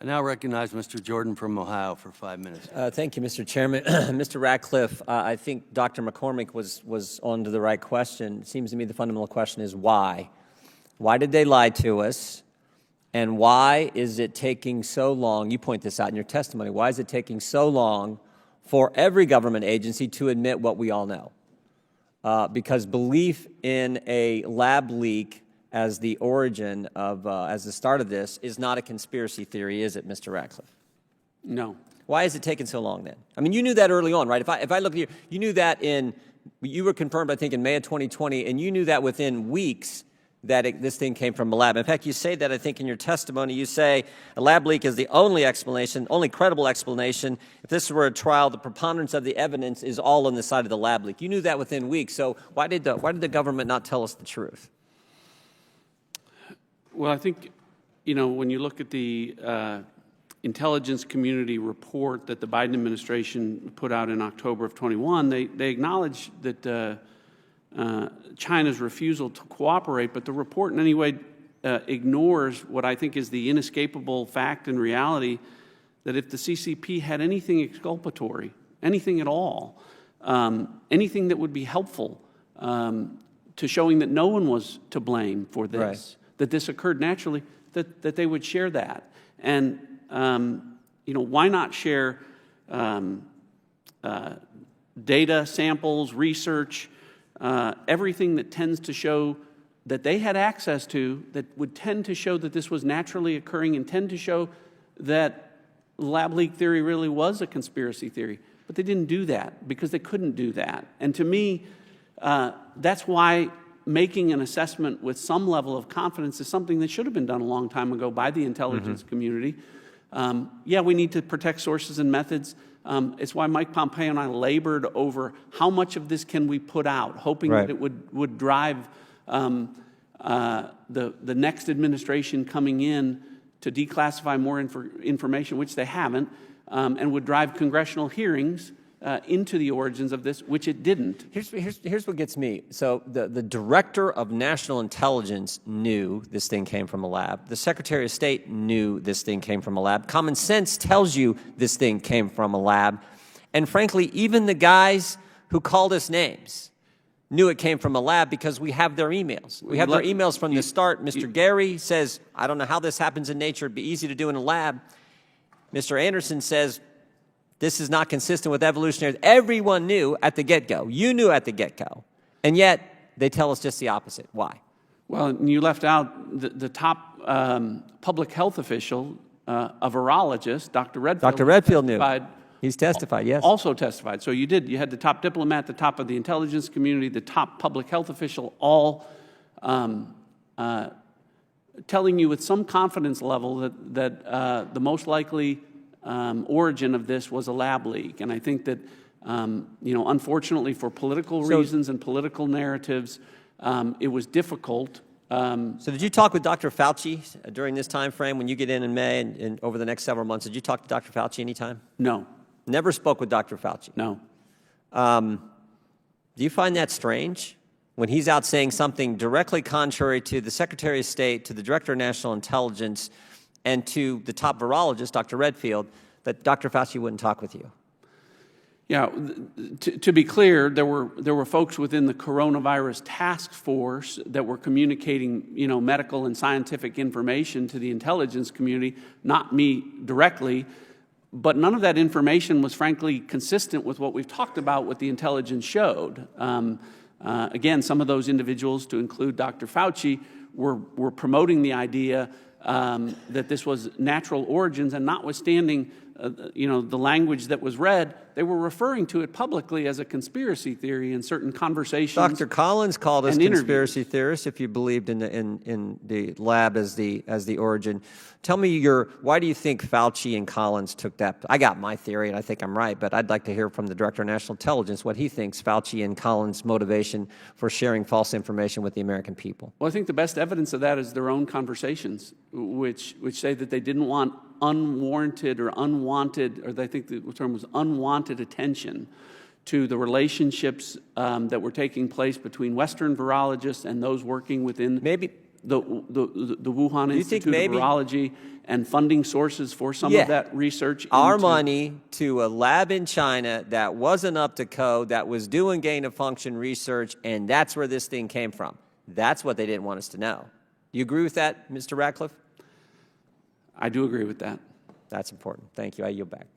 I now recognize Mr. Jordan from Ohio for 5 minutes. Thank you, Mr. Chairman. Mr. Ratcliffe, I think Dr. McCormick was on to the right question. It seems to me the fundamental question is why? Why did they lie to us? And why is it taking so long? You point this out in your testimony. Why is it taking so long for every government agency to admit what we all know? Because belief in a lab leak as the origin of, as the start of this, is not a conspiracy theory, is it, Mr. Ratcliffe? No. Why is it taking so long then? I mean, you knew that early on, right? If I look at you knew that you were confirmed, I think, in May of 2020, and you knew that within weeks that this thing came from a lab. In fact, you say that, I think, in your testimony. You say a lab leak is the only explanation, only credible explanation. If this were a trial, the preponderance of the evidence is all on the side of the lab leak. You knew that within weeks. So why did the government not tell us the truth? Well, I think, when you look at the intelligence community report that the Biden administration put out in October of 21, they acknowledge that China's refusal to cooperate, but the report in any way ignores what I think is the inescapable fact and reality that if the CCP had anything exculpatory, anything at all, anything that would be helpful to showing that no one was to blame for this, right, that this occurred naturally, that they would share that. And, why not share data, samples, research, everything that tends to show that they had access to, that would tend to show that this was naturally occurring and tend to show that lab leak theory really was a conspiracy theory. But they didn't do that because they couldn't do that. And to me, that's why making an assessment with some level of confidence is something that should have been done a long time ago by the intelligence community. Yeah, we need to protect sources and methods. It's why Mike Pompeo and I labored over how much of this can we put out, hoping that it would drive the next administration coming in to declassify more information, which they haven't, and would drive congressional hearings into the origins of this, which it didn't. Here's what gets me. So the Director of National Intelligence knew this thing came from a lab. The Secretary of State knew this thing came from a lab. Common sense tells you this thing came from a lab. And frankly, even the guys who called us names knew it came from a lab because we have their emails. We have their emails from the start. Mr. Gary says, I don't know how this happens in nature. It'd be easy to do in a lab. Mr. Anderson says, this is not consistent with evolutionary. Everyone knew at the get-go. You knew at the get-go. And yet, they tell us just the opposite. Why? Well, you left out the top public health official, a virologist, Dr. Redfield. Dr. Redfield knew. He's testified, yes. Also testified. So you did. You had the top diplomat, the top of the intelligence community, the top public health official, all telling you with some confidence level that the most likely origin of this was a lab leak. And I think that, unfortunately for political reasons and political narratives, it was difficult. So did you talk with Dr. Fauci during this time frame when you get in May and over the next several months? Did you talk to Dr. Fauci anytime? No. Never spoke with Dr. Fauci? No. Do you find that strange when he's out saying something directly contrary to the Secretary of State, to the Director of National Intelligence, and to the top virologist, Dr. Redfield, that Dr. Fauci wouldn't talk with you? Yeah, to be clear, there were folks within the coronavirus task force that were communicating, medical and scientific information to the intelligence community, not me directly. But none of that information was, frankly, consistent with what we've talked about, what the intelligence showed. Again, some of those individuals, to include Dr. Fauci, were promoting the idea that this was natural origins, and notwithstanding, the language that was read, they were referring to it publicly as a conspiracy theory in certain conversations. Dr. Collins called us conspiracy theorists if you believed in the lab as the origin. Tell me why do you think Fauci and Collins took that? I got my theory, and I think I'm right, but I'd like to hear from the Director of National Intelligence what he thinks Fauci and Collins' motivation for sharing false information with the American people. Well, I think the best evidence of that is their own conversations, which say that they didn't want unwarranted or unwanted, or I think the term was unwanted attention to the relationships that were taking place between Western virologists and those working within the Wuhan You think Institute maybe- of Virology and funding sources for some of that research? Our into- money to a lab in China that wasn't up to code, that was doing gain-of-function research, and that's where this thing came from. That's what they didn't want us to know. You agree with that, Mr. Ratcliffe? I do agree with that. That's important. Thank you. I yield back.